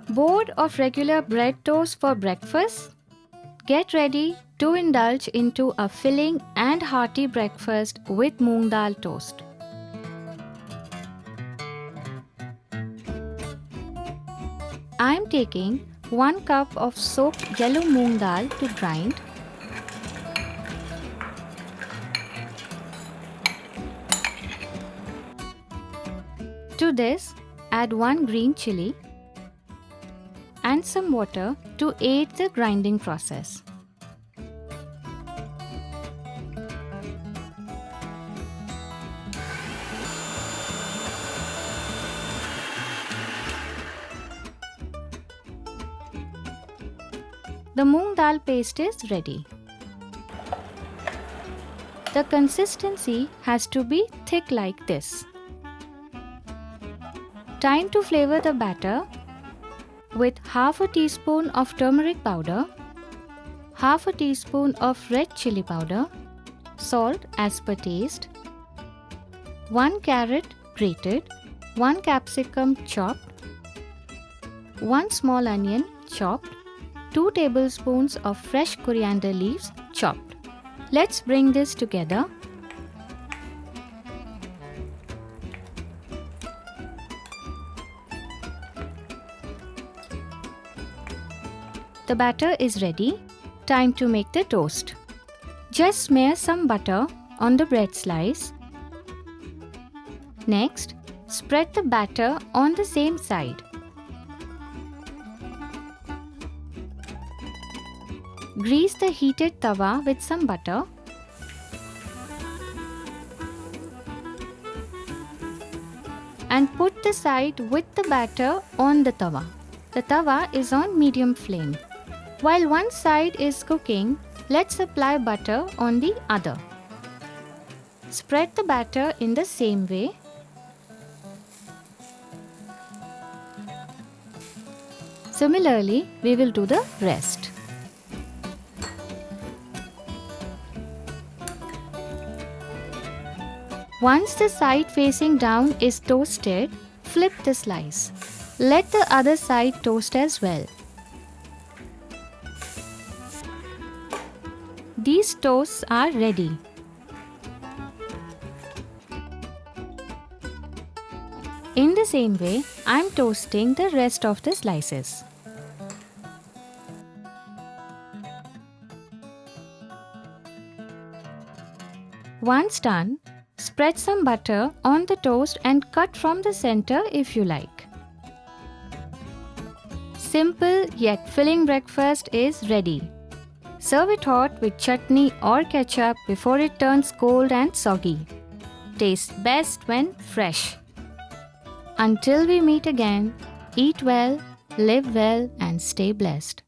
Bored of regular bread toast for breakfast? Get ready to indulge into a filling and hearty breakfast with Moong Dal toast. I am taking 1 cup of soaked yellow Moong Dal to grind. To this, add 1 green chilli and some water to aid the grinding process. The Moong Dal paste is ready. The consistency has to be thick like this. Time to flavor the batter with half a teaspoon of turmeric powder, half a teaspoon of red chilli powder, salt as per taste, 1 carrot grated, 1 capsicum chopped, 1 small onion chopped, 2 tablespoons of fresh coriander leaves chopped. Let's bring this together. The batter is ready. Time to make the toast. Just smear some butter on the bread slice. Next, spread the batter on the same side. Grease the heated tawa with some butter. And put the side with the batter on the tawa. The tawa is on medium flame. While one side is cooking, let's apply butter on the other. Spread the batter in the same way. Similarly, we will do the rest. Once the side facing down is toasted, flip the slice. Let the other side toast as well. These toasts are ready. In the same way, I am toasting the rest of the slices. Once done, spread some butter on the toast and cut from the center if you like. Simple yet filling breakfast is ready. Serve it hot with chutney or ketchup before it turns cold and soggy. Tastes best when fresh. Until we meet again, eat well, live well, and stay blessed.